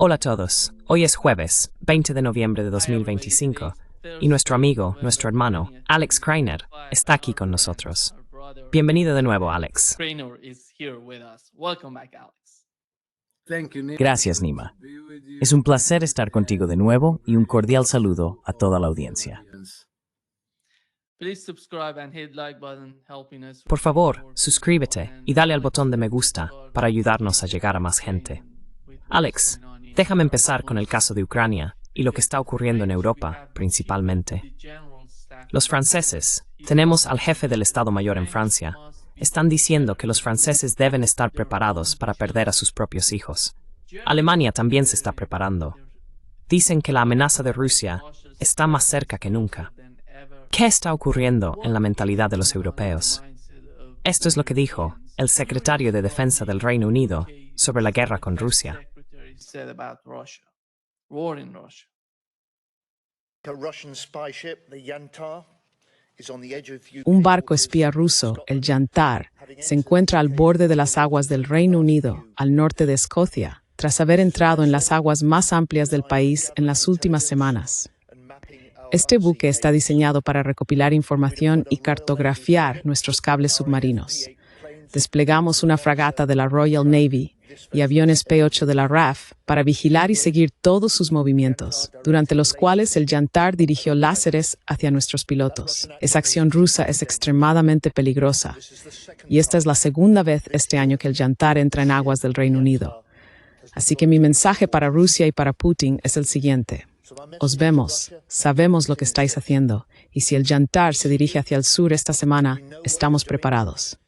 Hola a todos, hoy es jueves, 20 de noviembre de 2025, y nuestro amigo, nuestro hermano, Alex Kreiner, está aquí con nosotros. Bienvenido de nuevo, Alex. Gracias, Nima. Es un placer estar contigo de nuevo y un cordial saludo a toda la audiencia. Por favor, suscríbete y dale al botón de me gusta para ayudarnos a llegar a más gente. Alex, déjame empezar con el caso de Ucrania y lo que está ocurriendo en Europa, principalmente. Los franceses, tenemos al jefe del Estado Mayor en Francia, están diciendo que los franceses deben estar preparados para perder a sus propios hijos. Alemania también se está preparando. Dicen que la amenaza de Rusia está más cerca que nunca. ¿Qué está ocurriendo en la mentalidad de los europeos? Esto es lo que dijo el secretario de Defensa del Reino Unido sobre la guerra con Rusia. Un barco espía ruso, el Yantar, se encuentra al borde de las aguas del Reino Unido, al norte de Escocia, tras haber entrado en las aguas más amplias del país en las últimas semanas. Este buque está diseñado para recopilar información y cartografiar nuestros cables submarinos. Desplegamos una fragata de la Royal Navy y aviones P-8 de la RAF para vigilar y seguir todos sus movimientos, durante los cuales el Yantar dirigió láseres hacia nuestros pilotos. Esa acción rusa es extremadamente peligrosa, y esta es la segunda vez este año que el Yantar entra en aguas del Reino Unido. Así que mi mensaje para Rusia y para Putin es el siguiente. Os vemos, sabemos lo que estáis haciendo, y si el Yantar se dirige hacia el sur esta semana, estamos preparados.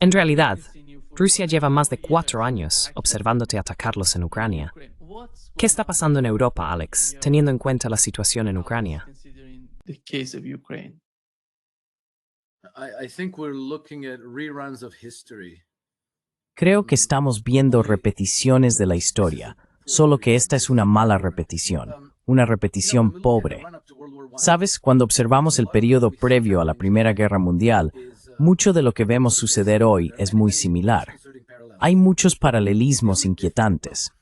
En realidad, Rusia lleva más de 4 años observándote atacarlos en Ucrania. ¿Qué está pasando en Europa, Alex, teniendo en cuenta la situación en Ucrania? Creo que estamos viendo repeticiones de la historia, solo que esta es una mala repetición, una repetición pobre. Sabes, cuando observamos el periodo previo a la Primera Guerra Mundial, mucho de lo que vemos suceder hoy es muy similar. Hay muchos paralelismos inquietantes.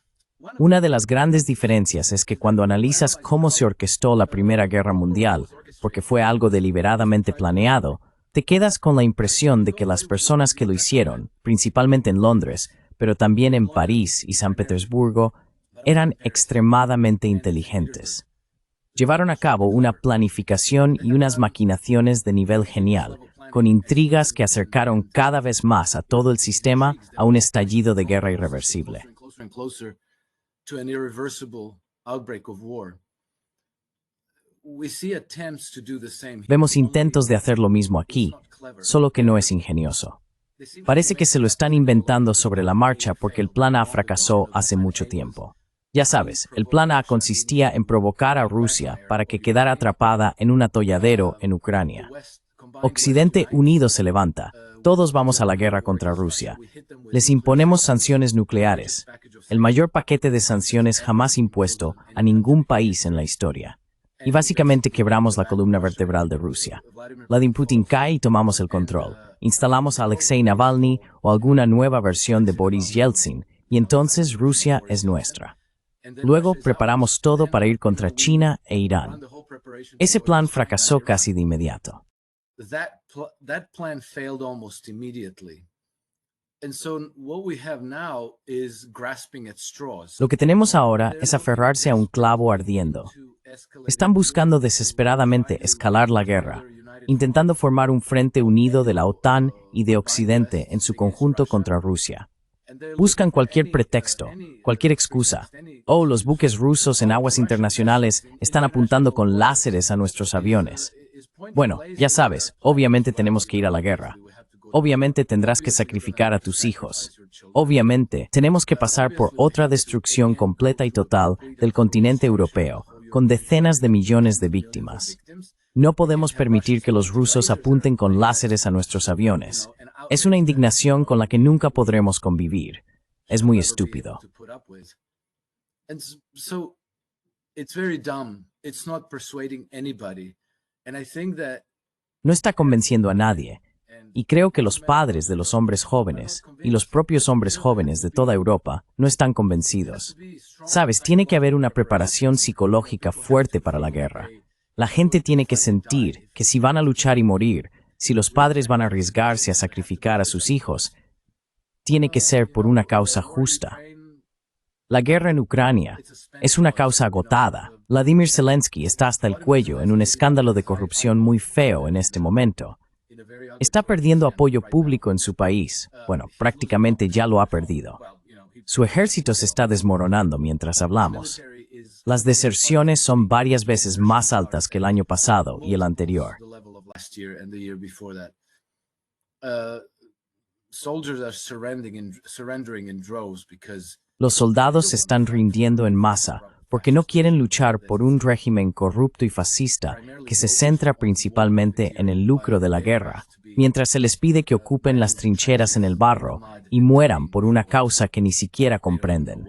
Una de las grandes diferencias es que cuando analizas cómo se orquestó la Primera Guerra Mundial, porque fue algo deliberadamente planeado, te quedas con la impresión de que las personas que lo hicieron, principalmente en Londres, pero también en París y San Petersburgo, eran extremadamente inteligentes. Llevaron a cabo una planificación y unas maquinaciones de nivel genial, con intrigas que acercaron cada vez más a todo el sistema a un estallido de guerra irreversible. Vemos intentos de hacer lo mismo aquí, solo que no es ingenioso. Parece que se lo están inventando sobre la marcha porque el plan A fracasó hace mucho tiempo. Ya sabes, el plan A consistía en provocar a Rusia para que quedara atrapada en un atolladero en Ucrania. Occidente unido se levanta. Todos vamos a la guerra contra Rusia. Les imponemos sanciones nucleares, el mayor paquete de sanciones jamás impuesto a ningún país en la historia. Y básicamente quebramos la columna vertebral de Rusia. Vladimir Putin cae y tomamos el control. Instalamos a Alexei Navalny o alguna nueva versión de Boris Yeltsin, y entonces Rusia es nuestra. Luego preparamos todo para ir contra China e Irán. Ese plan fracasó casi de inmediato. Lo que tenemos ahora es aferrarse a un clavo ardiendo. Están buscando desesperadamente escalar la guerra, intentando formar un frente unido de la OTAN y de Occidente en su conjunto contra Rusia. Buscan cualquier pretexto, cualquier excusa. Oh, los buques rusos en aguas internacionales están apuntando con láseres a nuestros aviones. Bueno, ya sabes, obviamente tenemos que ir a la guerra. Obviamente tendrás que sacrificar a tus hijos. Obviamente tenemos que pasar por otra destrucción completa y total del continente europeo, con decenas de millones de víctimas. No podemos permitir que los rusos apunten con láseres a nuestros aviones. Es una indignación con la que nunca podremos convivir. Es muy estúpido. No está convenciendo a nadie. Y creo que los padres de los hombres jóvenes y los propios hombres jóvenes de toda Europa no están convencidos. Sabes, tiene que haber una preparación psicológica fuerte para la guerra. La gente tiene que sentir que si van a luchar y morir, si los padres van a arriesgarse a sacrificar a sus hijos, tiene que ser por una causa justa. La guerra en Ucrania es una causa agotada. Vladimir Zelensky está hasta el cuello en un escándalo de corrupción muy feo en este momento. Está perdiendo apoyo público en su país. Bueno, prácticamente ya lo ha perdido. Su ejército se está desmoronando mientras hablamos. Las deserciones son varias veces más altas que el año pasado y el anterior. Los soldados se están rindiendo en masa porque no quieren luchar por un régimen corrupto y fascista que se centra principalmente en el lucro de la guerra, mientras se les pide que ocupen las trincheras en el barro y mueran por una causa que ni siquiera comprenden.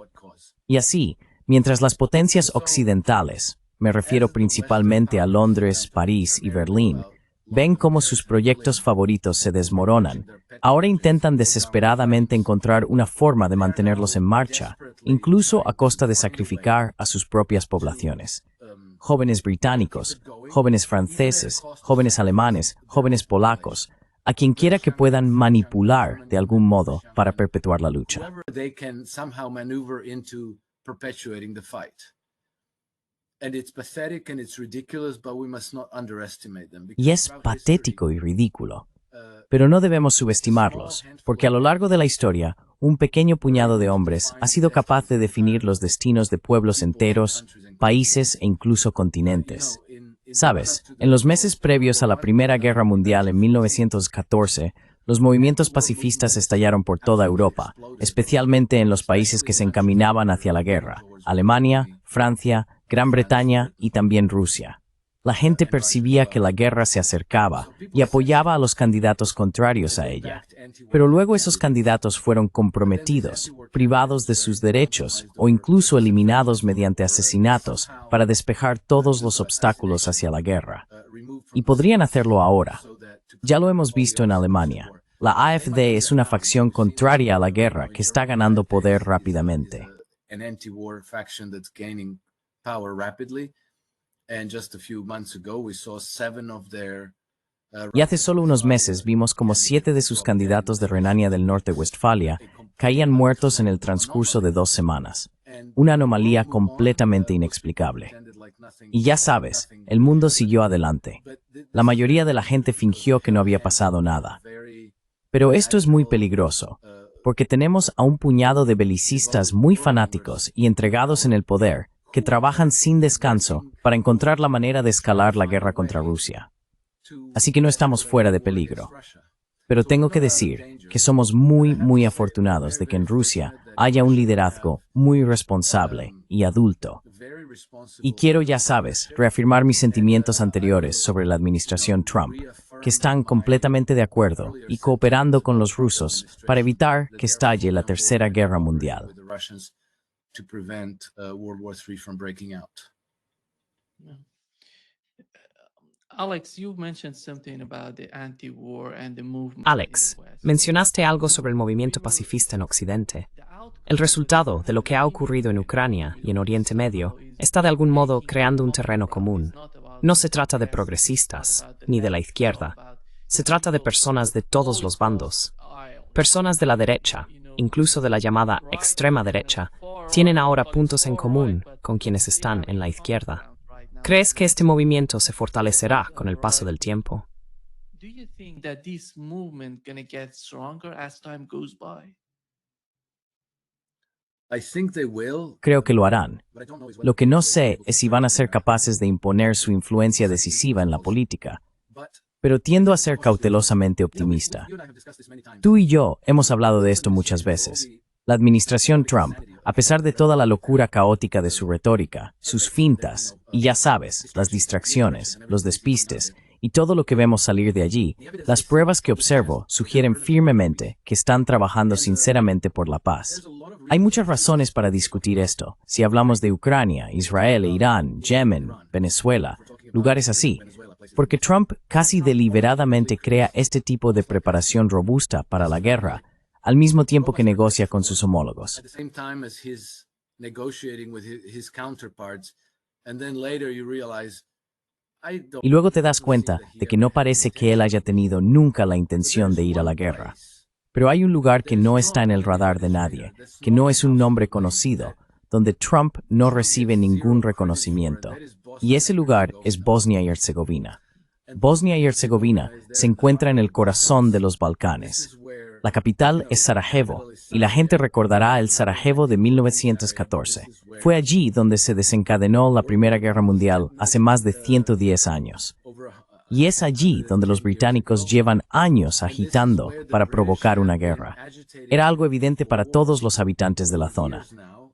Y así, mientras las potencias occidentales, me refiero principalmente a Londres, París y Berlín, ven cómo sus proyectos favoritos se desmoronan, ahora intentan desesperadamente encontrar una forma de mantenerlos en marcha, incluso a costa de sacrificar a sus propias poblaciones. Jóvenes británicos, jóvenes franceses, jóvenes alemanes, jóvenes polacos, a quien quiera que puedan manipular de algún modo para perpetuar la lucha. Y es patético y ridículo. Pero no debemos subestimarlos, porque a lo largo de la historia, un pequeño puñado de hombres ha sido capaz de definir los destinos de pueblos enteros, países e incluso continentes. Sabes, en los meses previos a la Primera Guerra Mundial en 1914, los movimientos pacifistas estallaron por toda Europa, especialmente en los países que se encaminaban hacia la guerra: Alemania, Francia, Gran Bretaña y también Rusia. La gente percibía que la guerra se acercaba y apoyaba a los candidatos contrarios a ella. Pero luego esos candidatos fueron comprometidos, privados de sus derechos o incluso eliminados mediante asesinatos para despejar todos los obstáculos hacia la guerra. Y podrían hacerlo ahora. Ya lo hemos visto en Alemania. La AfD es una facción contraria a la guerra que está ganando poder rápidamente. Y hace solo unos meses vimos como 7 de sus candidatos de Renania del Norte-Westfalia caían muertos en el transcurso de 2 semanas. Una anomalía completamente inexplicable. Y ya sabes, el mundo siguió adelante. La mayoría de la gente fingió que no había pasado nada. Pero esto es muy peligroso, porque tenemos a un puñado de belicistas muy fanáticos y entregados en el poder, que trabajan sin descanso para encontrar la manera de escalar la guerra contra Rusia. Así que no estamos fuera de peligro. Pero tengo que decir que somos muy afortunados de que en Rusia haya un liderazgo muy responsable y adulto. Y quiero, ya sabes, reafirmar mis sentimientos anteriores sobre la administración Trump, que están completamente de acuerdo y cooperando con los rusos para evitar que estalle la Tercera Guerra Mundial. To prevent World War III from breaking out. Alex, you mentioned something about the anti-war and the movement. Alex, mencionaste algo sobre el movimiento pacifista en Occidente. El resultado de lo que ha ocurrido en Ucrania y en Oriente Medio está de algún modo creando un terreno común. No se trata de progresistas, ni de la izquierda. Se trata de personas de todos los bandos. Personas de la derecha, incluso de la llamada extrema derecha, tienen ahora puntos en común con quienes están en la izquierda. ¿Crees que este movimiento se fortalecerá con el paso del tiempo? Creo que lo harán. Lo que no sé es si van a ser capaces de imponer su influencia decisiva en la política, pero tiendo a ser cautelosamente optimista. Tú y yo hemos hablado de esto muchas veces. La administración Trump, a pesar de toda la locura caótica de su retórica, sus fintas, y ya sabes, las distracciones, los despistes, y todo lo que vemos salir de allí, las pruebas que observo sugieren firmemente que están trabajando sinceramente por la paz. Hay muchas razones para discutir esto, si hablamos de Ucrania, Israel e Irán, Yemen, Venezuela, lugares así, Porque Trump casi deliberadamente crea este tipo de preparación robusta para la guerra, al mismo tiempo que negocia con sus homólogos. At the same time as he's negotiating with his counterparts, and then later you realize, Y luego te das cuenta de que no parece que él haya tenido nunca la intención de ir a la guerra. Pero hay un lugar que no está en el radar de nadie, que no es un nombre conocido, donde Trump no recibe ningún reconocimiento. Y ese lugar es Bosnia y Herzegovina. Bosnia y Herzegovina se encuentra en el corazón de los Balcanes. La capital es Sarajevo, y la gente recordará el Sarajevo de 1914. Fue allí donde se desencadenó la Primera Guerra Mundial hace más de 110 años. Y es allí donde los británicos llevan años agitando para provocar una guerra. Era algo evidente para todos los habitantes de la zona.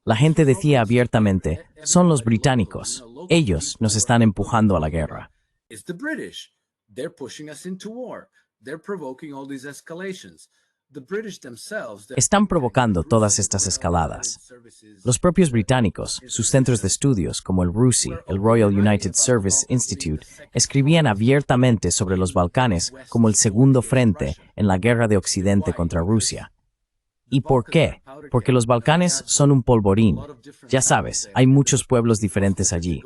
La gente decía abiertamente, son los británicos, ellos nos están empujando a la guerra. it's the British. They're pushing us into war. They're provoking all these escalations. The British themselves, Están provocando todas estas escaladas. Los propios británicos, sus centros de estudios como el RUSI, el Royal United Service Institute, escribían abiertamente sobre los Balcanes como el segundo frente en la guerra de Occidente contra Rusia. ¿Y por qué? Porque los Balcanes son un polvorín. Ya sabes, hay muchos pueblos diferentes allí.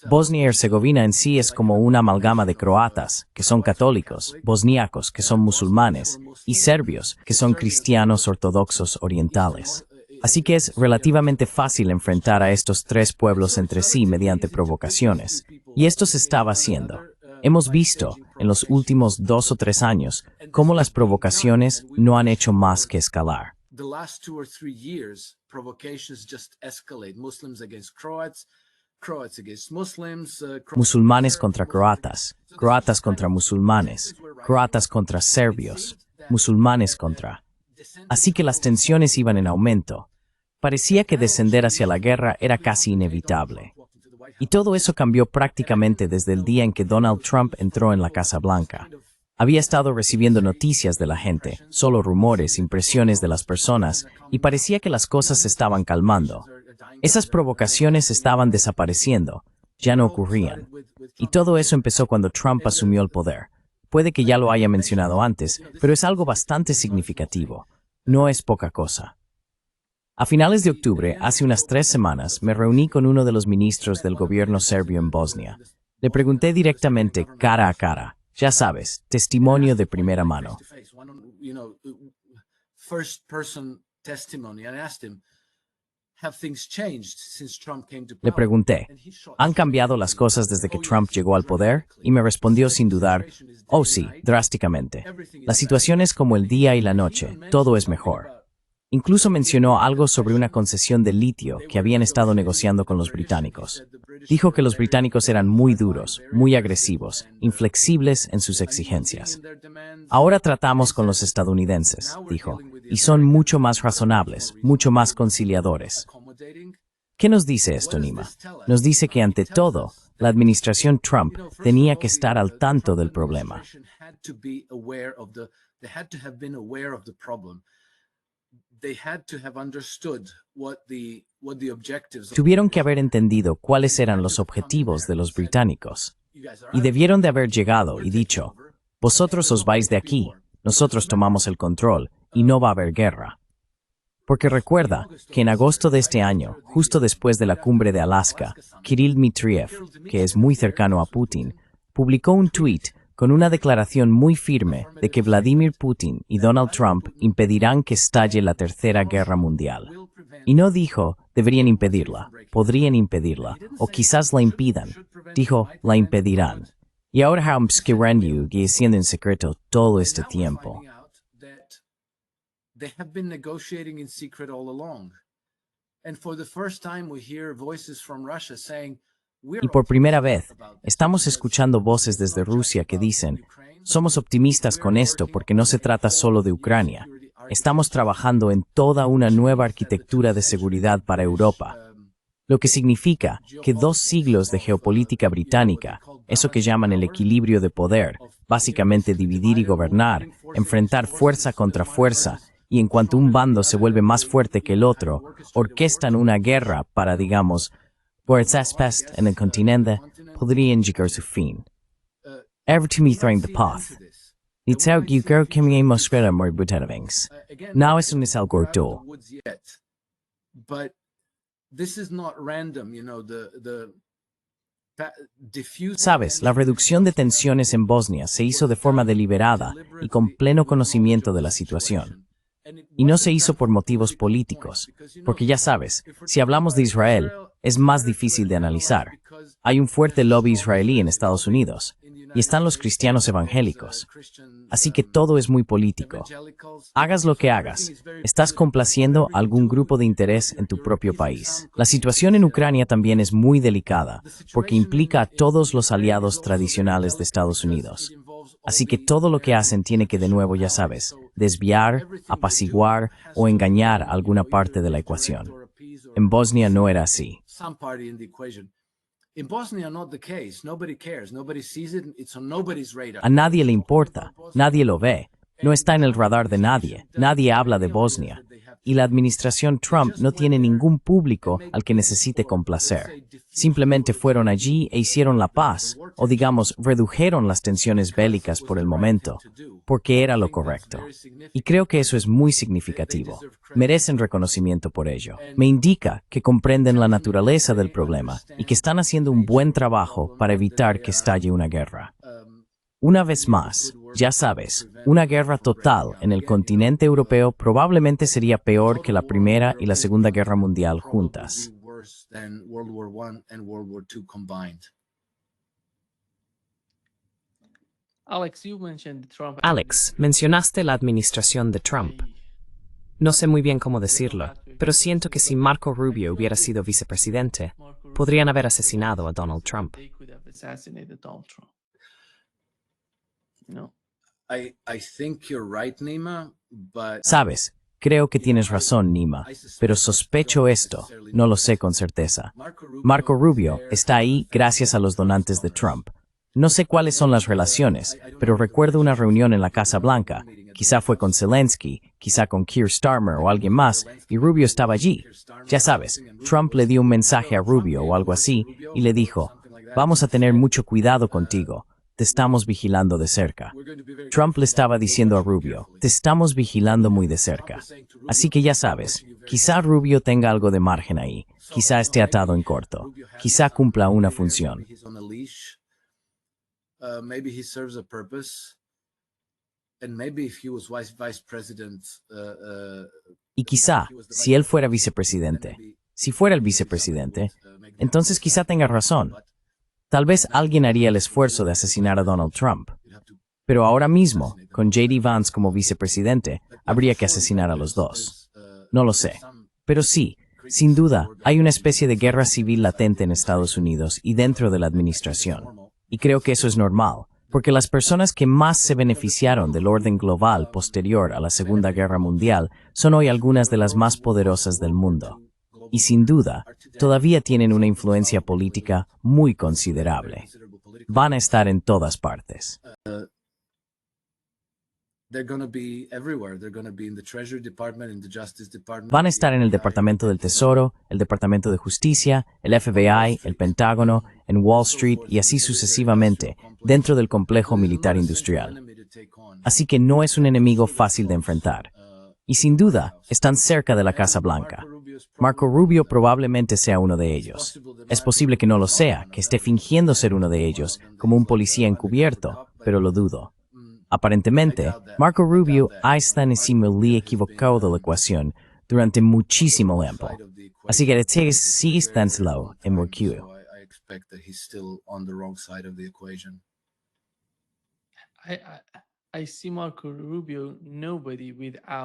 Bosnia y Herzegovina en sí es como una amalgama de croatas, que son católicos, bosníacos, que son musulmanes, y serbios, que son cristianos ortodoxos orientales. Así que es relativamente fácil enfrentar a estos tres pueblos entre sí mediante provocaciones. Y esto se estaba haciendo. Hemos visto, en los últimos 2 o 3 años, cómo las provocaciones no han hecho más que escalar. the last 2 or 3 years, provocations just escalate. Muslims against Croats, Croats against Muslims, Musulmanes contra croatas, croatas contra musulmanes, croatas contra serbios, musulmanes contra... Así que las tensiones iban en aumento. Parecía que descender hacia la guerra era casi inevitable. Y todo eso cambió prácticamente desde el día en que Donald Trump entró en la Casa Blanca. Había estado recibiendo noticias de la gente, solo rumores, impresiones de las personas, y parecía que las cosas se estaban calmando. Esas provocaciones estaban desapareciendo, ya no ocurrían. Y todo eso empezó cuando Trump asumió el poder. Puede que ya lo haya mencionado antes, pero es algo bastante significativo. No es poca cosa. A finales de octubre, hace unas 3 semanas, me reuní con uno de los ministros del gobierno serbio en Bosnia. Le pregunté directamente, cara a cara. Ya sabes, testimonio de primera mano. First person testimony. I asked him, have things changed since Trump came to power? Le pregunté, ¿han cambiado las cosas desde que Trump llegó al poder? Y me respondió sin dudar, oh sí, drásticamente. La situación es como el día y la noche, todo es mejor. Incluso mencionó algo sobre una concesión de litio que habían estado negociando con los británicos. Dijo que los británicos eran muy duros, muy agresivos, inflexibles en sus exigencias. Ahora tratamos con los estadounidenses, dijo, y son mucho más razonables, mucho más conciliadores. ¿Qué nos dice esto, Nima? Nos dice que ante todo, la administración Trump tenía que estar al tanto del problema. Tuvieron que haber entendido cuáles eran los objetivos de los británicos. Y debieron de haber llegado y dicho, vosotros os vais de aquí, nosotros tomamos el control, y no va a haber guerra. Porque recuerda que en agosto de este año, justo después de la cumbre de Alaska, Kirill Dmitriev, que es muy cercano a Putin, publicó un tuit con una declaración muy firme de que Vladimir Putin y Donald Trump impedirán que estalle la Tercera Guerra Mundial. Y no dijo, deberían impedirla, podrían impedirla, o quizás la impidan. Dijo, la impedirán. Y ahora Trump queriendo y haciendo en secreto todo este tiempo. They have been negotiating in secret all along. And for the first time we hear voices from Russia saying, Y por primera vez, estamos escuchando voces desde Rusia que dicen, somos optimistas con esto porque no se trata solo de Ucrania. Estamos trabajando en toda una nueva arquitectura de seguridad para Europa. Lo que significa que 2 siglos de geopolítica británica, eso que llaman el equilibrio de poder, básicamente dividir y gobernar, enfrentar fuerza contra fuerza, y en cuanto un bando se vuelve más fuerte que el otro, orquestan una guerra para, digamos, por esa peste en el continente, podrían llegar a su fin. Evertimithring the path. Nitsauk yuker kimye moskrera mor buteravings. Now es un isal gordo. But this is not random, you know, Sabes, la reducción de tensiones en Bosnia se hizo de forma deliberada y con pleno conocimiento de la situación. Y no se hizo por motivos políticos, porque ya sabes, si hablamos de Israel, es más difícil de analizar. Hay un fuerte lobby israelí en Estados Unidos, y están los cristianos evangélicos. Así que todo es muy político. Hagas lo que hagas, estás complaciendo a algún grupo de interés en tu propio país. La situación en Ucrania también es muy delicada, porque implica a todos los aliados tradicionales de Estados Unidos. Así que todo lo que hacen tiene que, de nuevo, ya sabes, desviar, apaciguar o engañar a alguna parte de la ecuación. En Bosnia no era así. A nadie le importa, nadie lo ve, no está en el radar de nadie, nadie habla de Bosnia. Y la administración Trump no tiene ningún público al que necesite complacer. Simplemente fueron allí e hicieron la paz, o digamos, redujeron las tensiones bélicas por el momento, porque era lo correcto. Y creo que eso es muy significativo. Merecen reconocimiento por ello. Me indica que comprenden la naturaleza del problema y que están haciendo un buen trabajo para evitar que estalle una guerra. Una vez más, ya sabes, una guerra total en el continente europeo probablemente sería peor que la Primera y la Segunda Guerra Mundial juntas. Alex, mencionaste la administración de Trump. No sé muy bien cómo decirlo, pero siento que si Marco Rubio hubiera sido vicepresidente, podrían haber asesinado a Donald Trump. Sabes, creo que tienes razón, Nima, pero sospecho esto, no lo sé con certeza. Marco Rubio está ahí gracias a los donantes de Trump. No sé cuáles son las relaciones, pero recuerdo una reunión en la Casa Blanca. Quizá fue con Zelensky, quizá con Keir Starmer o alguien más, y Rubio estaba allí. Ya sabes, Trump le dio un mensaje a Rubio o algo así, y le dijo, vamos a tener mucho cuidado contigo. Te estamos vigilando de cerca. Trump le estaba diciendo a Rubio, te estamos vigilando muy de cerca. Así que ya sabes, quizá Rubio tenga algo de margen ahí, quizá esté atado en corto, quizá cumpla una función. Y quizá, si él fuera vicepresidente, si fuera el vicepresidente, entonces quizá tenga razón. Tal vez alguien haría el esfuerzo de asesinar a Donald Trump. Pero ahora mismo, con J.D. Vance como vicepresidente, habría que asesinar a los dos. No lo sé. Pero sí, sin duda, hay una especie de guerra civil latente en Estados Unidos y dentro de la administración. Y creo que eso es normal, porque las personas que más se beneficiaron del orden global posterior a la Segunda Guerra Mundial son hoy algunas de las más poderosas del mundo. Y sin duda, todavía tienen una influencia política muy considerable. Van a estar en todas partes. Van a estar en el Departamento del Tesoro, el Departamento de Justicia, el FBI, el Pentágono, en Wall Street y así sucesivamente, dentro del complejo militar industrial. Así que no es un enemigo fácil de enfrentar. Y sin duda, están cerca de la Casa Blanca. Marco Rubio probablemente sea uno de ellos. Es posible que no lo sea, que esté fingiendo ser uno de ellos, como un policía encubierto, pero lo dudo. Aparentemente, Marco Rubio ha estado equivocado de la ecuación durante muchísimo tiempo. Así que sigue estándolo en Mercurio.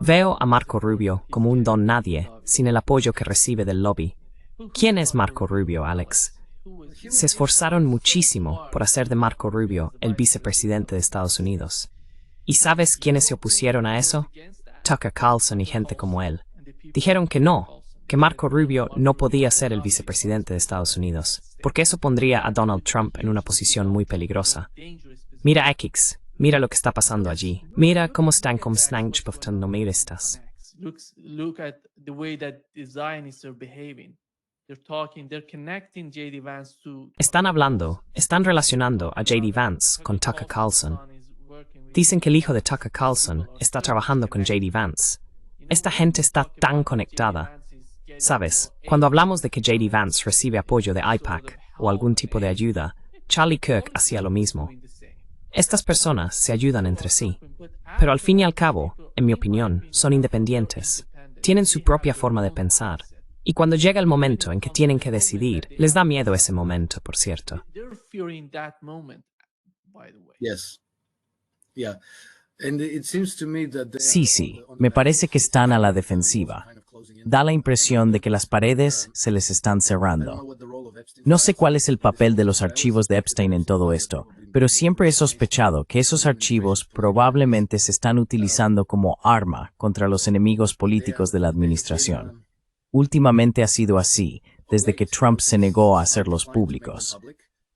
Veo a Marco Rubio como un don nadie, sin el apoyo que recibe del lobby. ¿Quién es Marco Rubio, Alex? Se esforzaron muchísimo por hacer de Marco Rubio el vicepresidente de Estados Unidos. ¿Y sabes quiénes se opusieron a eso? Tucker Carlson y gente como él. Dijeron que no, que Marco Rubio no podía ser el vicepresidente de Estados Unidos, porque eso pondría a Donald Trump en una posición muy peligrosa. Mira X. Mira lo que está pasando allí. Mira cómo están con estas. They're talking, they're connecting JD Vance to. Están hablando, están relacionando a JD Vance con Tucker Carlson. Dicen que el hijo de Tucker Carlson está trabajando con JD Vance. Esta gente está tan conectada. Sabes, cuando hablamos de que JD Vance recibe apoyo de AIPAC o algún tipo de ayuda, Charlie Kirk hacía lo mismo. Estas personas se ayudan entre sí, pero al fin y al cabo, en mi opinión, son independientes. Tienen su propia forma de pensar. Y cuando llega el momento en que tienen que decidir, les da miedo ese momento, por cierto. They're fearing that moment, by the way. Yes. Yeah. And it seems to me that Sí, me parece que están a la defensiva. Da la impresión de que las paredes se les están cerrando. No sé cuál es el papel de los archivos de Epstein en todo esto, pero siempre he sospechado que esos archivos probablemente se están utilizando como arma contra los enemigos políticos de la administración. Últimamente ha sido así, desde que Trump se negó a hacerlos públicos.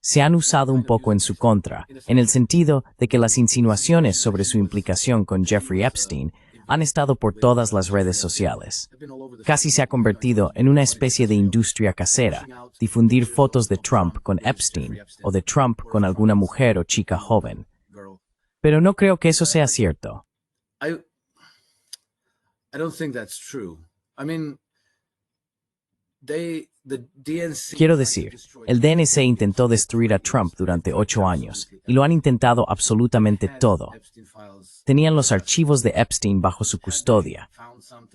Se han usado un poco en su contra, en el sentido de que las insinuaciones sobre su implicación con Jeffrey Epstein han estado por todas las redes sociales. Casi se ha convertido en una especie de industria casera, difundir fotos de Trump con Epstein o de Trump con alguna mujer o chica joven. Pero no creo que eso sea cierto. I don't think that's true. I mean, the DNC. Quiero decir, el DNC intentó destruir a Trump durante 8 años, y lo han intentado absolutamente todo. Tenían los archivos de Epstein bajo su custodia.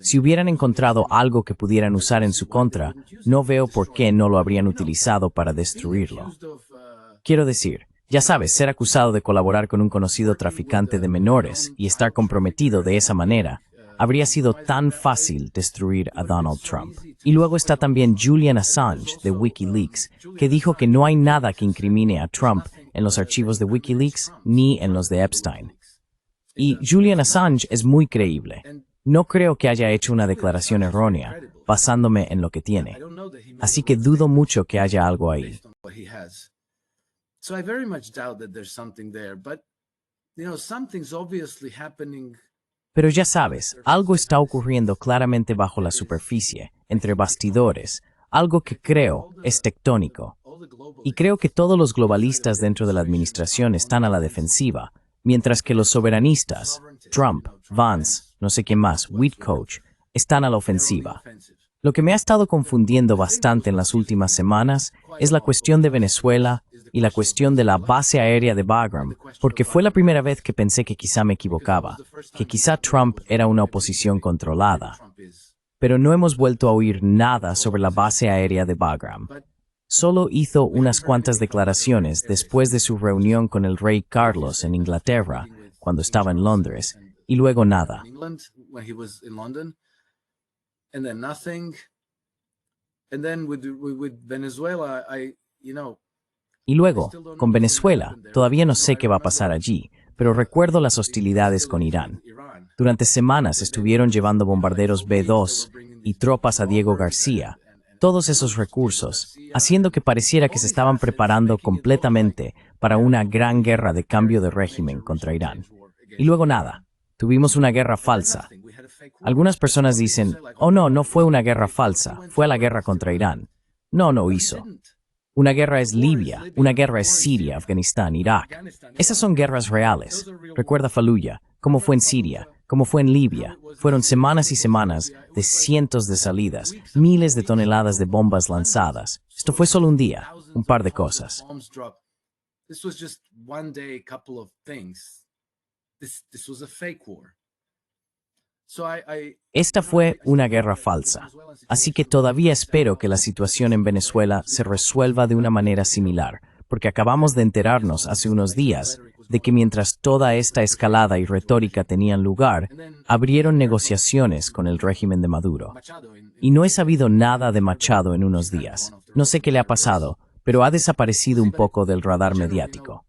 Si hubieran encontrado algo que pudieran usar en su contra, no veo por qué no lo habrían utilizado para destruirlo. Quiero decir, ya sabes, ser acusado de colaborar con un conocido traficante de menores y estar comprometido de esa manera, habría sido tan fácil destruir a Donald Trump. Y luego está también Julian Assange de WikiLeaks, que dijo que no hay nada que incrimine a Trump en los archivos de WikiLeaks ni en los de Epstein. Y Julian Assange es muy creíble. No creo que haya hecho una declaración errónea, basándome en lo que tiene. Así que dudo mucho que haya algo ahí. So I very much doubt that there's something there, but something's obviously happening. Pero ya sabes, algo está ocurriendo claramente bajo la superficie, entre bastidores, algo que creo es tectónico. Y creo que todos los globalistas dentro de la administración están a la defensiva, mientras que los soberanistas, Trump, Vance, no sé quién más, Whitcoach, están a la ofensiva. Lo que me ha estado confundiendo bastante en las últimas semanas es la cuestión de Venezuela y la cuestión de la base aérea de Bagram, porque fue la primera vez que pensé que quizá me equivocaba, que quizá Trump era una oposición controlada. Pero no hemos vuelto a oír nada sobre la base aérea de Bagram. Solo hizo unas cuantas declaraciones después de su reunión con el rey Carlos en Inglaterra, cuando estaba en Londres, y luego nada. And then nothing. And then with Venezuela, Y luego, con Venezuela, todavía no sé qué va a pasar allí, pero recuerdo las hostilidades con Irán. Durante semanas estuvieron llevando bombarderos B-2 y tropas a Diego García, todos esos recursos, haciendo que pareciera que se estaban preparando completamente para una gran guerra de cambio de régimen contra Irán. Y luego nada, tuvimos una guerra falsa. Algunas personas dicen, oh no fue una guerra falsa, fue a la guerra contra Irán. No hizo. Una guerra es Libia, una guerra es Siria, Afganistán, Irak. Esas son guerras reales. Recuerda Fallujah, cómo fue en Siria, cómo fue en Libia. Fueron semanas y semanas de cientos de salidas, miles de toneladas de bombas lanzadas. Esto fue solo un día, un par de cosas. This was just one day, a couple of things. This was a fake war. Esta fue una guerra falsa, así que todavía espero que la situación en Venezuela se resuelva de una manera similar, porque acabamos de enterarnos hace unos días de que mientras toda esta escalada y retórica tenían lugar, abrieron negociaciones con el régimen de Maduro. Y no he sabido nada de Machado en unos días. No sé qué le ha pasado, pero ha desaparecido un poco del radar mediático.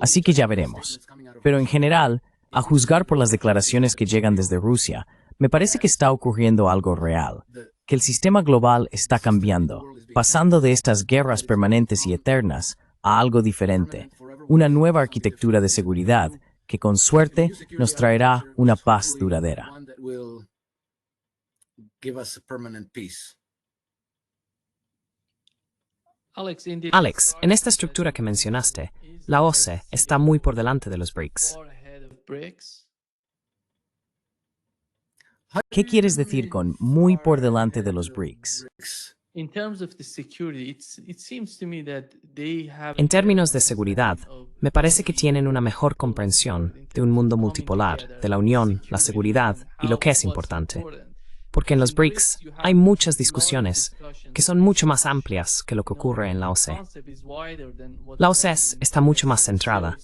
Así que ya veremos. Pero en general, a juzgar por las declaraciones que llegan desde Rusia, me parece que está ocurriendo algo real, que el sistema global está cambiando, pasando de estas guerras permanentes y eternas a algo diferente, una nueva arquitectura de seguridad que con suerte nos traerá una paz duradera. Alex, en esta estructura que mencionaste, la OCE está muy por delante de los BRICS. ¿Qué quieres decir con muy por delante de los BRICS? En términos de seguridad, me parece que tienen una mejor comprensión de un mundo multipolar, de la unión, la seguridad y lo que es importante. Porque en los BRICS hay muchas discusiones que son mucho más amplias que lo que ocurre en la OCE. La OCE está mucho más centrada.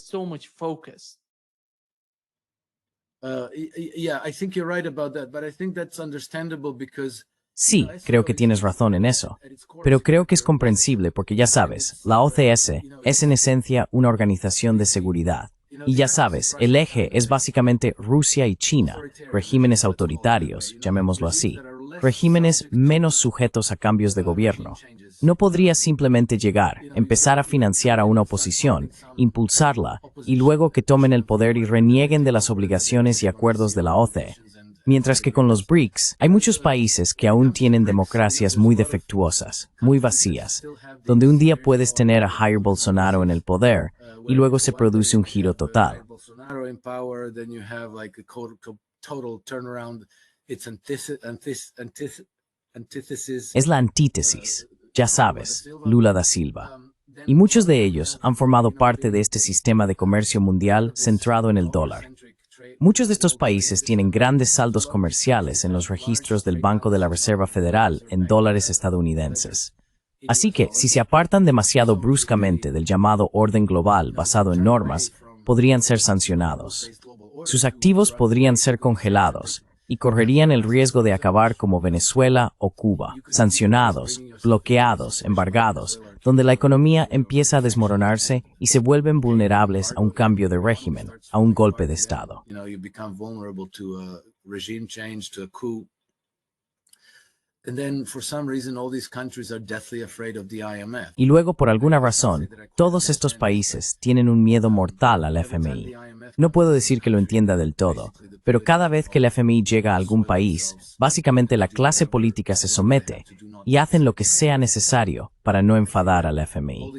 Yeah, I think you're right about that, but I think that's understandable because Sí, creo que tienes razón en eso, pero creo que es comprensible porque ya sabes, la OCS es en esencia una organización de seguridad. Y ya sabes, el eje es básicamente Rusia y China, regímenes autoritarios, llamémoslo así, regímenes menos sujetos a cambios de gobierno. No podría simplemente llegar, empezar a financiar a una oposición, impulsarla, y luego que tomen el poder y renieguen de las obligaciones y acuerdos de la OCE. Mientras que con los BRICS hay muchos países que aún tienen democracias muy defectuosas, muy vacías, donde un día puedes tener a Jair Bolsonaro en el poder y luego se produce un giro total. Es la antítesis, ya sabes, Lula da Silva. Y muchos de ellos han formado parte de este sistema de comercio mundial centrado en el dólar. Muchos de estos países tienen grandes saldos comerciales en los registros del Banco de la Reserva Federal en dólares estadounidenses. Así que, si se apartan demasiado bruscamente del llamado orden global basado en normas, podrían ser sancionados. Sus activos podrían ser congelados y correrían el riesgo de acabar como Venezuela o Cuba, sancionados, bloqueados, embargados, donde la economía empieza a desmoronarse y se vuelven vulnerables a un cambio de régimen, a un golpe de Estado. Y luego, por alguna razón, todos estos países tienen un miedo mortal al FMI. No puedo decir que lo entienda del todo, pero cada vez que el FMI llega a algún país, básicamente la clase política se somete y hacen lo que sea necesario para no enfadar al FMI.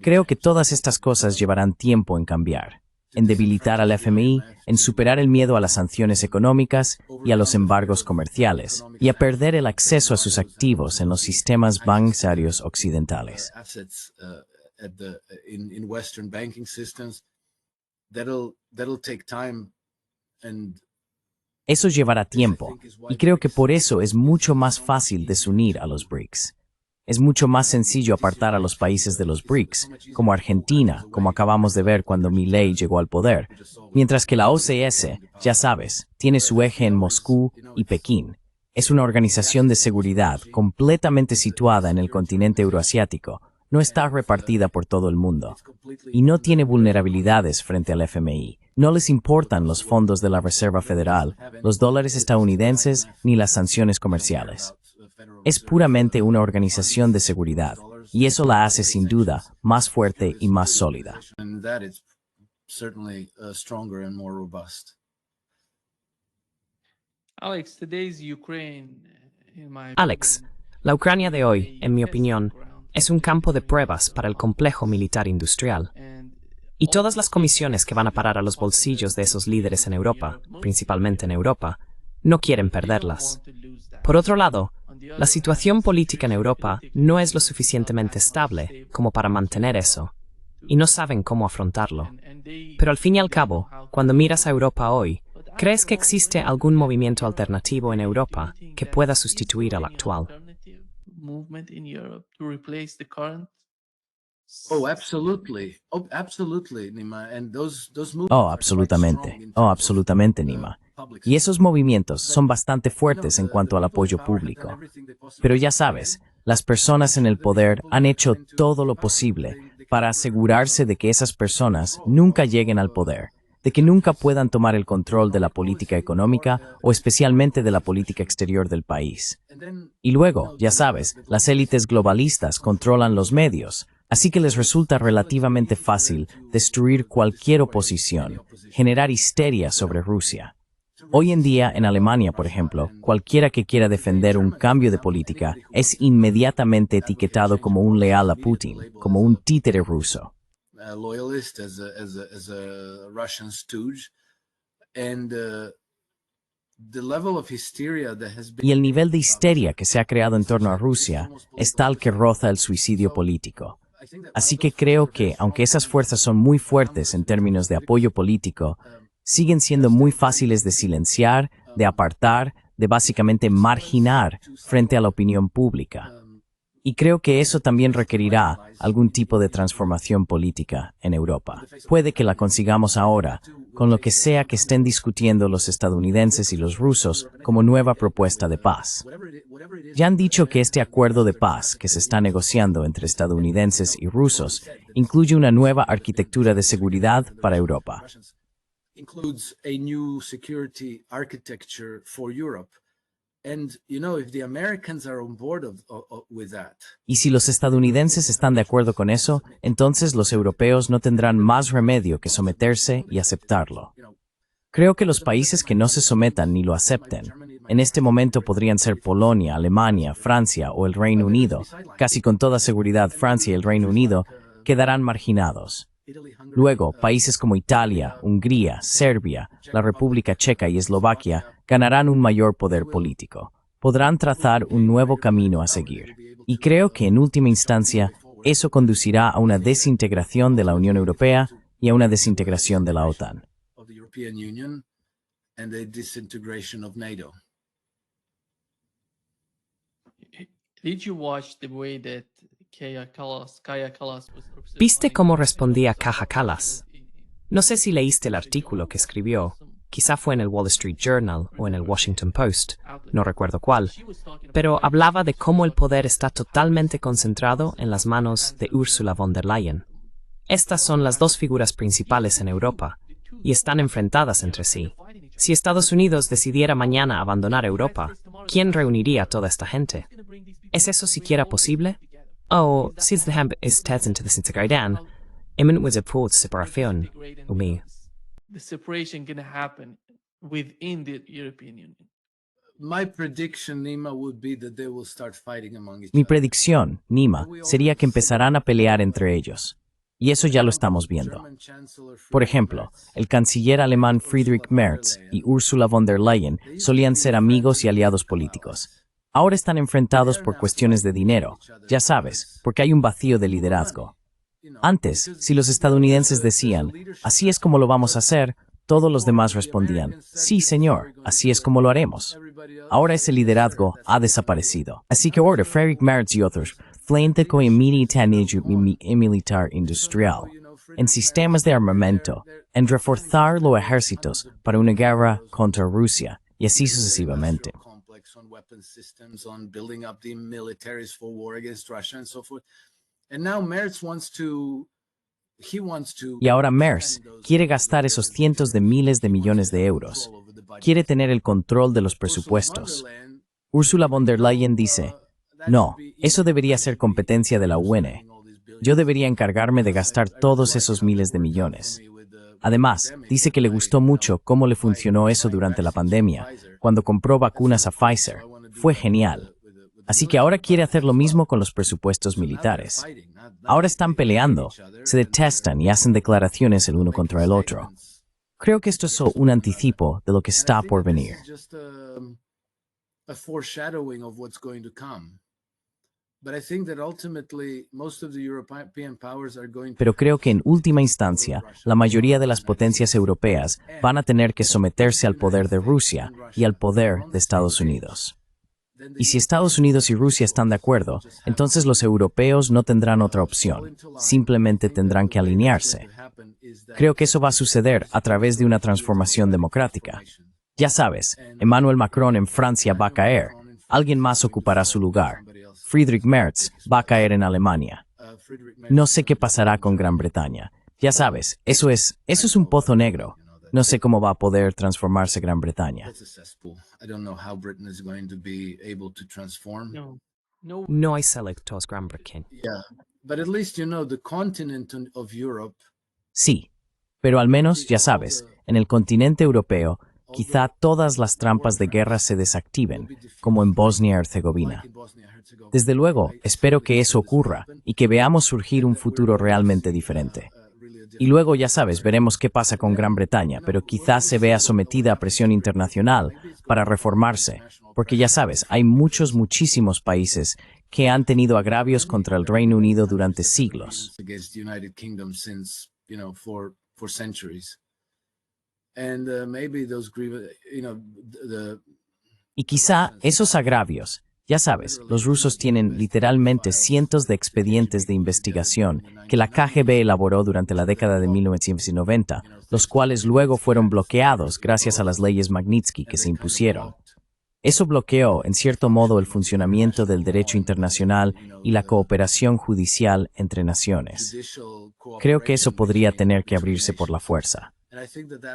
Creo que todas estas cosas llevarán tiempo en cambiar, en debilitar al FMI, en superar el miedo a las sanciones económicas y a los embargos comerciales, y a perder el acceso a sus activos en los sistemas bancarios occidentales. Eso llevará tiempo, y creo que por eso es mucho más fácil desunir a los BRICS. Es mucho más sencillo apartar a los países de los BRICS, como Argentina, como acabamos de ver cuando Milei llegó al poder, mientras que la OCS, ya sabes, tiene su eje en Moscú y Pekín. Es una organización de seguridad completamente situada en el continente euroasiático, no está repartida por todo el mundo, y no tiene vulnerabilidades frente al FMI. No les importan los fondos de la Reserva Federal, los dólares estadounidenses ni las sanciones comerciales. Es puramente una organización de seguridad, y eso la hace sin duda más fuerte y más sólida. Alex, la Ucrania de hoy, en mi opinión, es un campo de pruebas para el complejo militar industrial. Y todas las comisiones que van a parar a los bolsillos de esos líderes en Europa, principalmente en Europa, no quieren perderlas. Por otro lado, la situación política en Europa no es lo suficientemente estable como para mantener eso, y no saben cómo afrontarlo. Pero al fin y al cabo, cuando miras a Europa hoy, ¿crees que existe algún movimiento alternativo en Europa que pueda sustituir al actual? Oh, absolutely. Oh, absolutely, Nima. And those Oh, absolutamente, Nima. Y esos movimientos son bastante fuertes en cuanto al apoyo público. Pero ya sabes, las personas en el poder han hecho todo lo posible para asegurarse de que esas personas nunca lleguen al poder, de que nunca puedan tomar el control de la política económica o especialmente de la política exterior del país. Y luego, ya sabes, las élites globalistas controlan los medios, así que les resulta relativamente fácil destruir cualquier oposición, generar histeria sobre Rusia. Hoy en día, en Alemania, por ejemplo, cualquiera que quiera defender un cambio de política es inmediatamente etiquetado como un leal a Putin, como un títere ruso. A loyalist, as a Russian stooge, and the level of hysteria that has been. Y el nivel de histeria que se ha creado en torno a Rusia es tal que roza el suicidio político. Así que creo que, aunque esas fuerzas son muy fuertes en términos de apoyo político, siguen siendo muy fáciles de silenciar, de apartar, de básicamente marginar frente a la opinión pública. Y creo que eso también requerirá algún tipo de transformación política en Europa. Puede que la consigamos ahora, con lo que sea que estén discutiendo los estadounidenses y los rusos como nueva propuesta de paz. Ya han dicho que este acuerdo de paz que se está negociando entre estadounidenses y rusos incluye una nueva arquitectura de seguridad para Europa. Includes a new security architecture for Europe. And, you know, if the Americans are on board with that. Y si los estadounidenses están de acuerdo con eso, entonces los europeos no tendrán más remedio que someterse y aceptarlo. Creo que los países que no se sometan ni lo acepten, en este momento podrían ser Polonia, Alemania, Francia o el Reino Unido, casi con toda seguridad Francia y el Reino Unido, quedarán marginados. Luego, países como Italia, Hungría, Serbia, la República Checa y Eslovaquia ganarán un mayor poder político. Podrán trazar un nuevo camino a seguir. Y creo que en última instancia, eso conducirá a una desintegración de la Unión Europea y a una desintegración de la OTAN. Did you watch the way that Kaja Kallas ¿Viste cómo respondía Kaja Kallas? No sé si leíste el artículo que escribió, quizá fue en el Wall Street Journal o en el Washington Post, no recuerdo cuál, pero hablaba de cómo el poder está totalmente concentrado en las manos de Ursula von der Leyen. Estas son las dos figuras principales en Europa, y están enfrentadas entre sí. Si Estados Unidos decidiera mañana abandonar Europa, ¿quién reuniría a toda esta gente? ¿Es eso siquiera posible? O, si det här istället inte desintegrerar, was a port separation, the separation gonna happen within the European Union. My prediction, Nima, would be that they will start fighting among each Mi other. predicción, Nima, sería que empezarán a pelear entre ellos. Y eso ya lo estamos viendo. Por ejemplo, el canciller alemán Friedrich Merz y Ursula von der Leyen solían ser amigos y aliados políticos. Ahora están enfrentados por cuestiones de dinero, ya sabes, porque hay un vacío de liderazgo. Antes, si los estadounidenses decían, así es como lo vamos a hacer, todos los demás respondían, sí señor, así es como lo haremos. Ahora ese liderazgo ha desaparecido. Así que ahora Friedrich Merz y otros frente con militar industrial, en sistemas de armamento, en reforzar los ejércitos para una guerra contra Rusia, y así sucesivamente. On weapons systems, on building up the militaries for war against Russia and so forth. And now Merz wants to. Y ahora Merz quiere gastar esos cientos de miles de millones de euros. Quiere tener el control de los presupuestos. Ursula von der Leyen dice, no, eso debería ser competencia de la UN. Yo debería encargarme de gastar todos esos miles de millones. Además, dice que le gustó mucho cómo le funcionó eso durante la pandemia, cuando compró vacunas a Pfizer. Fue genial. Así que ahora quiere hacer lo mismo con los presupuestos militares. Ahora están peleando, se detestan y hacen declaraciones el uno contra el otro. Creo que esto es un anticipo de lo que está por venir. Pero creo que en última instancia, la mayoría de las potencias europeas van a tener que someterse al poder de Rusia y al poder de Estados Unidos. Y si Estados Unidos y Rusia están de acuerdo, entonces los europeos no tendrán otra opción, simplemente tendrán que alinearse. Creo que eso va a suceder a través de una transformación democrática. Ya sabes, Emmanuel Macron en Francia va a caer, alguien más ocupará su lugar. Friedrich Merz va a caer en Alemania. No sé qué pasará con Gran Bretaña. Ya sabes, eso es un pozo negro. No sé cómo va a poder transformarse Gran Bretaña. No hay selectos Gran Bretaña. Sí, pero al menos, ya sabes, en el continente europeo, quizá todas las trampas de guerra se desactiven, como en Bosnia y Herzegovina. Desde luego, espero que eso ocurra y que veamos surgir un futuro realmente diferente. Y luego, ya sabes, veremos qué pasa con Gran Bretaña, pero quizás se vea sometida a presión internacional para reformarse, porque ya sabes, hay muchísimos países que han tenido agravios contra el Reino Unido durante siglos. Y quizá esos agravios, ya sabes, los rusos tienen literalmente cientos de expedientes de investigación que la KGB elaboró durante la década de 1990, los cuales luego fueron bloqueados gracias a las leyes Magnitsky que se impusieron. Eso bloqueó, en cierto modo, el funcionamiento del derecho internacional y la cooperación judicial entre naciones. Creo que eso podría tener que abrirse por la fuerza.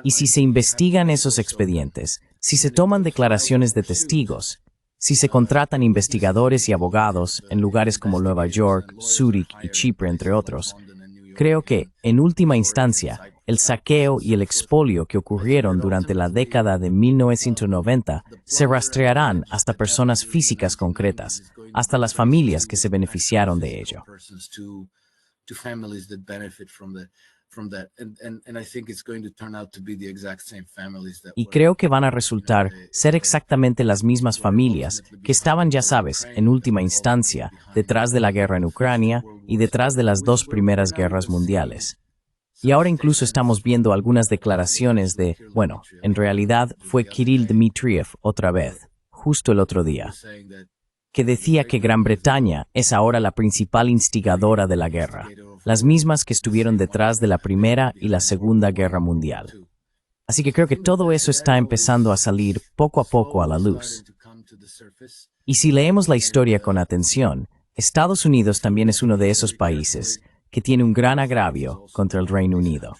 Y si se investigan esos expedientes, si se toman declaraciones de testigos, si se contratan investigadores y abogados en lugares como Nueva York, Zúrich y Chipre, entre otros, creo que, en última instancia, el saqueo y el expolio que ocurrieron durante la década de 1990 se rastrearán hasta personas físicas concretas, hasta las familias que se beneficiaron de ello. Y creo que van a resultar ser exactamente las mismas familias que estaban, ya sabes, en última instancia, detrás de la guerra en Ucrania y detrás de las dos primeras guerras mundiales. Y ahora incluso estamos viendo algunas declaraciones de, bueno, en realidad fue Kirill Dmitriev otra vez, justo el otro día, que decía que Gran Bretaña es ahora la principal instigadora de la guerra, las mismas que estuvieron detrás de la Primera y la Segunda Guerra Mundial. Así que creo que todo eso está empezando a salir poco a poco a la luz. Y si leemos la historia con atención, Estados Unidos también es uno de esos países que tiene un gran agravio contra el Reino Unido.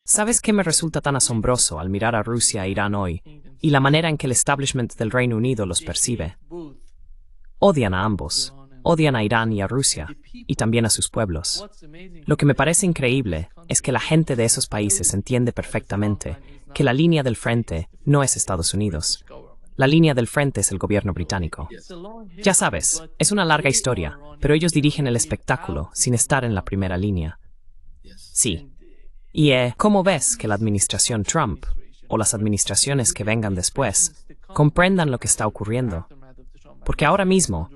¿Sabes qué me resulta tan asombroso al mirar a Rusia e Irán hoy y la manera en que el establishment del Reino Unido los percibe? Odian a ambos, odian a Irán y a Rusia, y también a sus pueblos. Lo que me parece increíble es que la gente de esos países entiende perfectamente que la línea del frente no es Estados Unidos. La línea del frente es el gobierno británico. Ya sabes, es una larga historia, pero ellos dirigen el espectáculo sin estar en la primera línea. Sí. Y ¿cómo ves que la administración Trump, o las administraciones que vengan después, comprendan lo que está ocurriendo? Porque ahora mismo,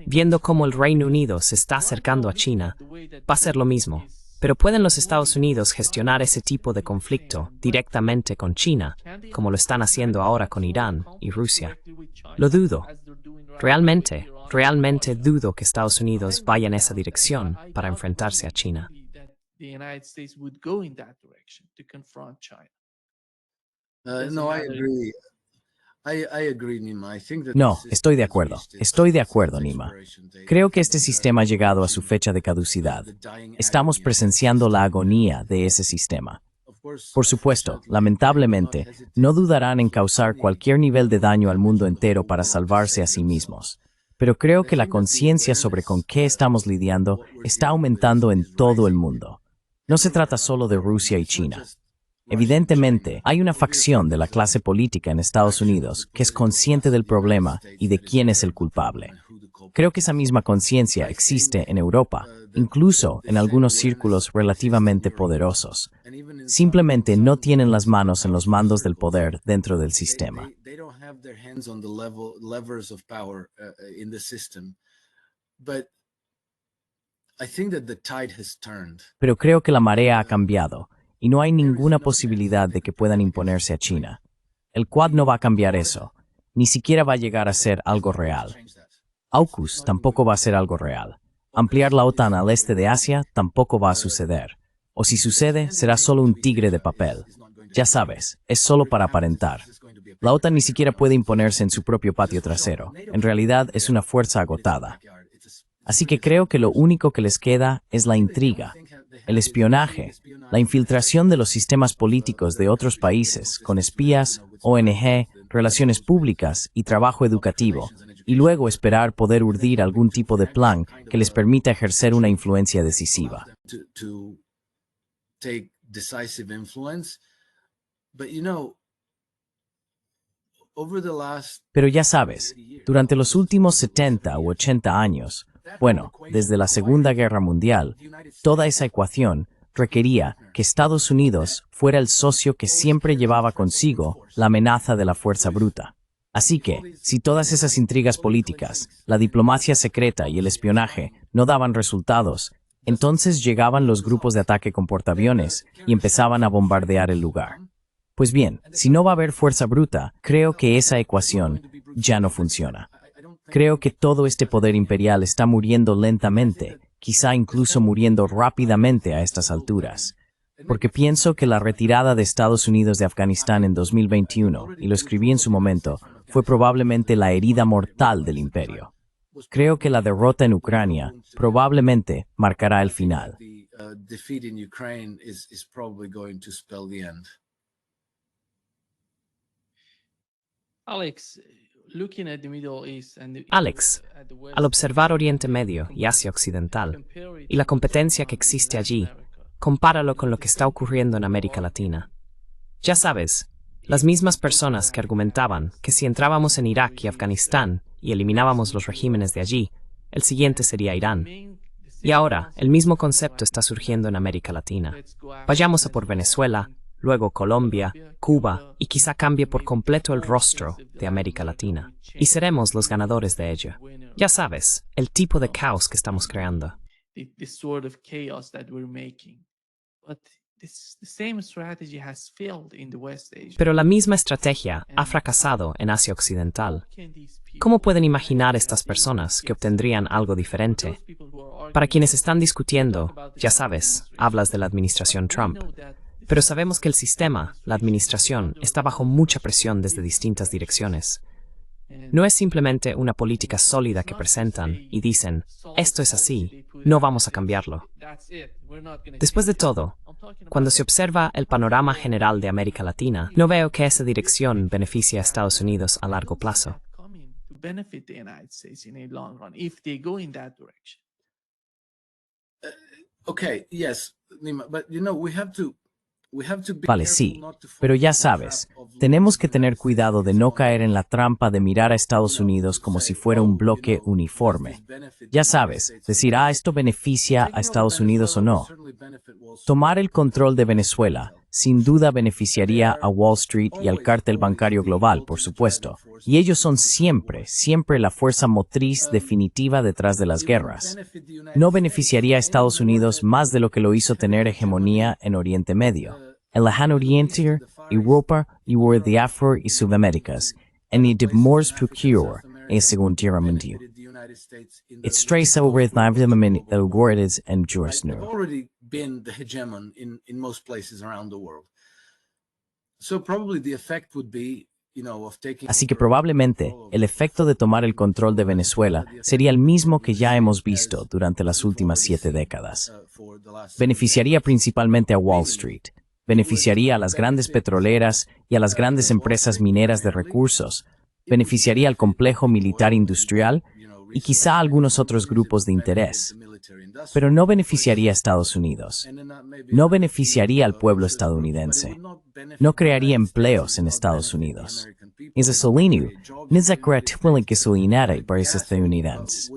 viendo cómo el Reino Unido se está acercando a China, va a ser lo mismo. Pero ¿pueden los Estados Unidos gestionar ese tipo de conflicto directamente con China, como lo están haciendo ahora con Irán y Rusia? Lo dudo. Realmente dudo que Estados Unidos vaya en esa dirección para enfrentarse a China. No, estoy de acuerdo, Nima. Creo que este sistema ha llegado a su fecha de caducidad. Estamos presenciando la agonía de ese sistema. Por supuesto, lamentablemente, no dudarán en causar cualquier nivel de daño al mundo entero para salvarse a sí mismos. Pero creo que la conciencia sobre con qué estamos lidiando está aumentando en todo el mundo. No se trata solo de Rusia y China. Evidentemente, hay una facción de la clase política en Estados Unidos que es consciente del problema y de quién es el culpable. Creo que esa misma conciencia existe en Europa, incluso en algunos círculos relativamente poderosos. Simplemente no tienen las manos en los mandos del poder dentro del sistema. Pero creo que la marea ha cambiado y no hay ninguna posibilidad de que puedan imponerse a China. El Quad no va a cambiar eso, ni siquiera va a llegar a ser algo real. AUKUS tampoco va a ser algo real. Ampliar la OTAN al este de Asia tampoco va a suceder. O si sucede, será solo un tigre de papel. Ya sabes, es solo para aparentar. La OTAN ni siquiera puede imponerse en su propio patio trasero. En realidad es una fuerza agotada. Así que creo que lo único que les queda es la intriga, el espionaje, la infiltración de los sistemas políticos de otros países con espías, ONG, relaciones públicas y trabajo educativo, y luego esperar poder urdir algún tipo de plan que les permita ejercer una influencia decisiva. To take decisive influence. But you know, over the last Pero ya sabes, durante los últimos 70 u 80 años, bueno, desde la Segunda Guerra Mundial, toda esa ecuación requería que Estados Unidos fuera el socio que siempre llevaba consigo la amenaza de la fuerza bruta. Así que, si todas esas intrigas políticas, la diplomacia secreta y el espionaje no daban resultados, entonces llegaban los grupos de ataque con portaaviones y empezaban a bombardear el lugar. Pues bien, si no va a haber fuerza bruta, creo que esa ecuación ya no funciona. Creo que todo este poder imperial está muriendo lentamente, quizá incluso muriendo rápidamente a estas alturas. Porque pienso que la retirada de Estados Unidos de Afganistán en 2021, y lo escribí en su momento, fue probablemente la herida mortal del imperio. Creo que la derrota en Ucrania probablemente marcará el final. the defeat in Ukraine is probably going to spell the end. Alex, looking at the Middle East and Alex, at the West, al observar Oriente Medio y Asia Occidental compare it y la to competencia que what's going on in existe allí, America. compáralo con lo que está ocurriendo en América Latina. Ya sabes, las mismas personas que argumentaban que si entrábamos en Irak y Afganistán y eliminábamos los regímenes de allí, el siguiente sería Irán. Y ahora, el mismo concepto está surgiendo en América Latina. Vayamos a por Venezuela, luego Colombia, Cuba, y quizá cambie por completo el rostro de América Latina. Y seremos los ganadores de ello. Ya sabes, el tipo de caos que estamos creando. The sort of chaos that we're making. But the same strategy has failed in the West Asia. Pero la misma estrategia ha fracasado en Asia Occidental. Can these people- ¿Cómo pueden imaginar estas personas que obtendrían algo diferente? those people who are arguing Para quienes están discutiendo, ya sabes, hablas de la administración Trump. know that Pero sabemos que el sistema, la administración, está bajo mucha presión desde distintas direcciones. No es simplemente una política sólida que presentan y dicen, esto es así, no vamos a cambiarlo. that's it. We're not gonna Después de change it. todo, I'm talking cuando about se observa el panorama general de América Latina, no veo que esa dirección beneficie a Estados Unidos a largo plazo. coming to benefit the United States in a long run if they go in that direction. Okay, yes, Nima, but you know, we have to be Vale, careful sí, not to fall pero ya into the trap sabes, of tenemos que looking tener at cuidado de no caer en la trampa de mirar a Estados Unidos como si fuera un bloque uniforme. Ya sabes, decir, esto beneficia a Estados Unidos o no. Tomar el control de Venezuela sin duda beneficiaría a Wall Street y al cártel bancario global, por supuesto. Y ellos son siempre la fuerza motriz definitiva detrás de las guerras. No beneficiaría a Estados Unidos más de lo que lo hizo tener hegemonía en Oriente Medio, el Lejano Oriente, Europa y de Afro y Sudaméricas, en el de Mors Procure en Segunda Guerra Mundial. It's trace over the words and They've jurisnur. already been the hegemon in most places around the world. So probably the effect would be, you know, of taking Así que over probablemente control of el efecto de tomar el control de Venezuela sería el mismo que ya hemos visto durante las últimas 7 décadas. for the last Beneficiaría principalmente a Wall Street, beneficiaría a las grandes petroleras y a las grandes empresas mineras de recursos, beneficiaría al complejo militar industrial y quizá a algunos otros grupos de interés, pero no beneficiaría a Estados Unidos, no beneficiaría al pueblo estadounidense, no crearía empleos en Estados Unidos. Es Solinu, no se crea gasolinera para los estadounidenses.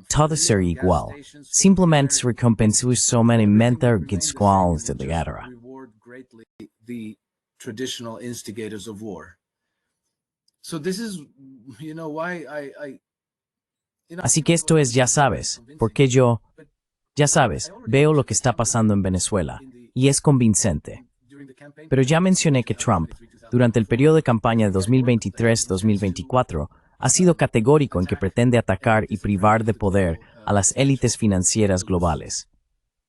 Todo sería igual, simplemente se recompensó solamente en squalls de la guerra. reward greatly the traditional instigators of war. So this is, you know, why Así que esto es, ya sabes, porque yo, ya sabes, veo lo que está pasando en Venezuela, y es convincente. Pero ya mencioné que Trump, durante el periodo de campaña de 2023-2024, ha sido categórico en que pretende atacar y privar de poder a las élites financieras globales.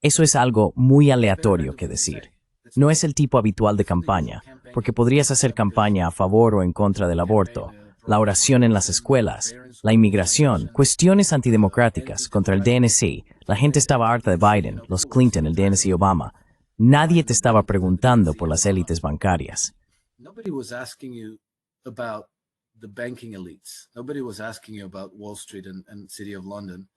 Eso es algo muy aleatorio que decir. No es el tipo habitual de campaña, porque podrías hacer campaña a favor o en contra del aborto, la oración en las escuelas, la inmigración, cuestiones antidemocráticas contra el DNC. La gente estaba harta de Biden, los Clinton, el DNC y Obama. Nadie te estaba preguntando por las élites bancarias. nobody was asking you about the banking elites. Nobody was asking you about Wall Street and City of London.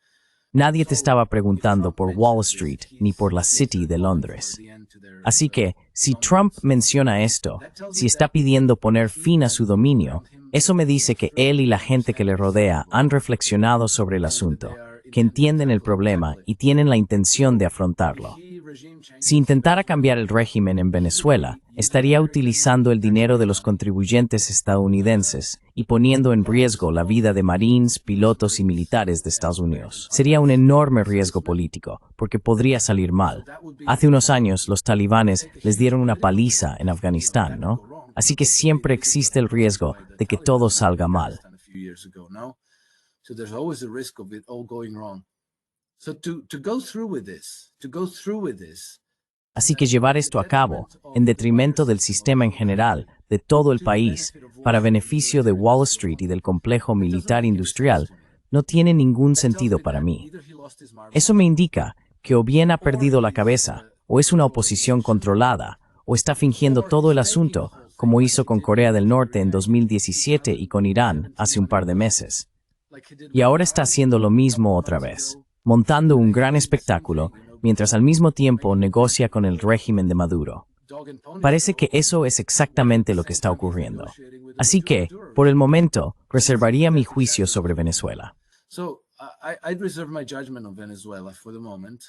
Nadie te estaba preguntando por Wall Street ni por la City de Londres. Así que, si Trump menciona esto, si está pidiendo poner fin a su dominio, eso me dice que él y la gente que le rodea han reflexionado sobre el asunto, que entienden el problema y tienen la intención de afrontarlo. Si intentara cambiar el régimen en Venezuela, estaría utilizando el dinero de los contribuyentes estadounidenses y poniendo en riesgo la vida de marines, pilotos y militares de Estados Unidos. Sería un enorme riesgo político, porque podría salir mal. Hace unos años, los talibanes les dieron una paliza en Afganistán, ¿no? Así que siempre existe el riesgo de que todo salga mal. So there's always a risk of it all going wrong. So to go through with this, Así que llevar esto a cabo, en detrimento del sistema en general, de todo el país, para beneficio de Wall Street y del complejo militar industrial, no tiene ningún sentido para mí. Eso me indica que o bien ha perdido la cabeza, o es una oposición controlada, o está fingiendo todo el asunto, como hizo con Corea del Norte en 2017 y con Irán hace un par de meses. Y ahora está haciendo lo mismo otra vez, montando un gran espectáculo, mientras al mismo tiempo negocia con el régimen de Maduro. Parece que eso es exactamente lo que está ocurriendo. Así que, por el momento, reservaría mi juicio sobre Venezuela. So I'd reserve my judgment on Venezuela for the moment,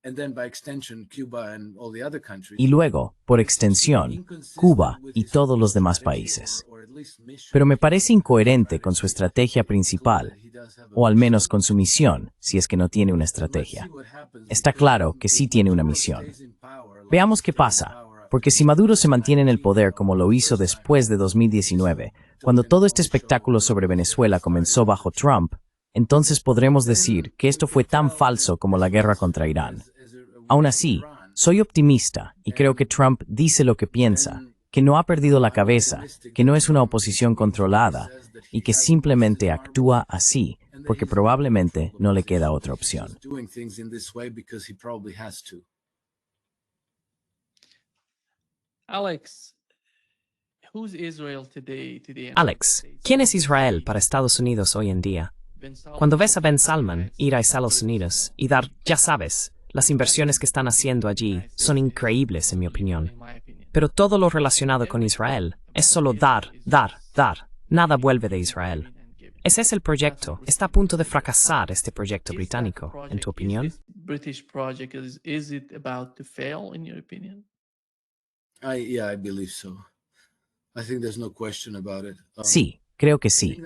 and then by extension, Cuba and all the other countries. Y luego, por extensión, Cuba y todos los demás países. Pero me parece incoherente con su estrategia principal, o al menos con su misión, si es que no tiene una estrategia. Está claro que sí tiene una misión. Veamos qué pasa, porque si Maduro se mantiene en el poder como lo hizo después de 2019, cuando todo este espectáculo sobre Venezuela comenzó bajo Trump, entonces podremos decir que esto fue tan falso como la guerra contra Irán. Aún así, soy optimista y creo que Trump dice lo que piensa, que no ha perdido la cabeza, que no es una oposición controlada y que simplemente actúa así porque probablemente no le queda otra opción. Alex, who's Israel today? Alex, ¿quién es Israel para Estados Unidos hoy en día? Cuando ves a Ben Salman ir a Estados Unidos y dar, ya sabes, las inversiones que están haciendo allí son increíbles en mi opinión. Pero todo lo relacionado con Israel es solo dar, dar, dar. Nada vuelve de Israel. Ese es el proyecto. ¿Está a punto de fracasar este proyecto británico, en tu opinión? British project, is it about to fail in your opinion? I believe so. I think there's no question about it. Sí, creo que sí.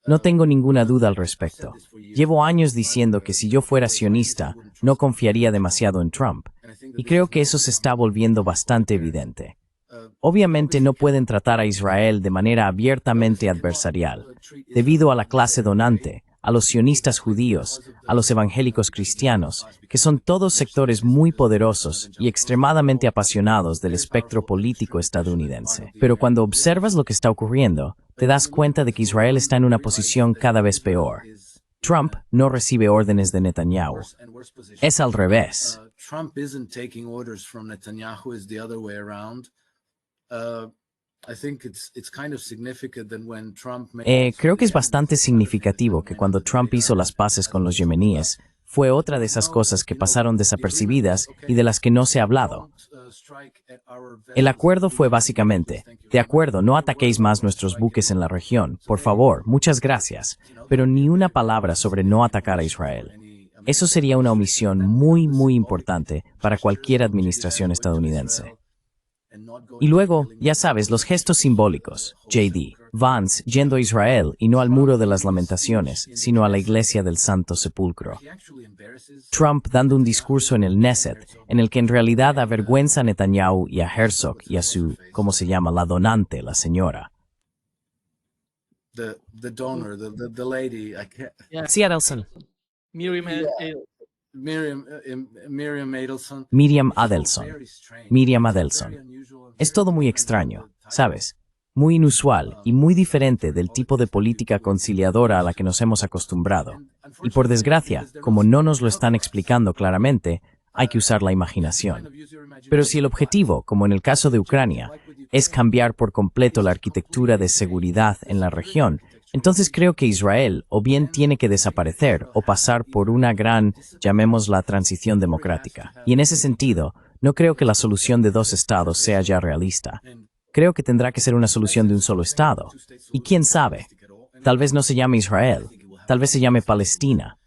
No tengo ninguna duda al respecto. Llevo años diciendo que si yo fuera sionista, no confiaría demasiado en Trump. Y creo que eso se está volviendo bastante evidente. Obviamente no pueden tratar a Israel de manera abiertamente adversarial, debido a la clase donante, a los sionistas judíos, a los evangélicos cristianos, que son todos sectores muy poderosos y extremadamente apasionados del espectro político estadounidense. Pero cuando observas lo que está ocurriendo, te das cuenta de que Israel está en una posición cada vez peor. Trump no recibe órdenes de Netanyahu. Es al revés. Trump isn't taking orders from Netanyahu, it's the other way around. I think it's kind of significant that when Trump Creo que es bastante significativo que cuando Trump hizo las paces con los yemeníes, fue otra de esas cosas que pasaron desapercibidas y de las que no se ha hablado. El acuerdo fue básicamente, de acuerdo, no ataquéis más nuestros buques en la región, por favor, muchas gracias, pero ni una palabra sobre no atacar a Israel. Eso sería una omisión muy, muy importante para cualquier administración estadounidense. Y luego, ya sabes, los gestos simbólicos. J.D. Vance yendo a Israel y no al Muro de las Lamentaciones, sino a la Iglesia del Santo Sepulcro. Trump dando un discurso en el Knesset, en el que en realidad avergüenza a Netanyahu y a Herzog y a su, ¿cómo se llama?, la donante, la señora. The donor, the lady, I can't. Yeah. Sí, Adelson. Miriam, Miriam Adelson. Miriam Adelson. Miriam Adelson. Es todo muy extraño, ¿sabes? Muy inusual y muy diferente del tipo de política conciliadora a la que nos hemos acostumbrado. Y por desgracia, como no nos lo están explicando claramente, hay que usar la imaginación. Pero si el objetivo, como en el caso de Ucrania, es cambiar por completo la arquitectura de seguridad en la región, entonces creo que Israel o bien tiene que desaparecer o pasar por una gran, llamémosla, transición democrática. Y en ese sentido, no creo que la solución de dos estados sea ya realista. Creo que tendrá que ser una solución de un solo estado. Y quién sabe, tal vez no se llame Israel, tal vez se llame Palestina.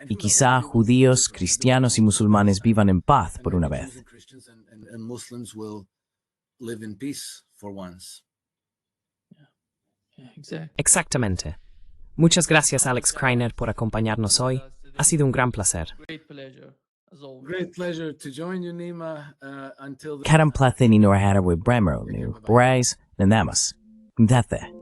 Y quizá judíos, cristianos y musulmanes vivan en paz por una vez. Yeah, exactly. Exactamente. Muchas gracias, Alex Kreiner, por acompañarnos hoy. Ha sido un gran placer. Great pleasure, as always. Great pleasure to join you, Nima. Until the Karam Plathin y Norhara with Bremer, New Borais, Nanamas. Mdethe.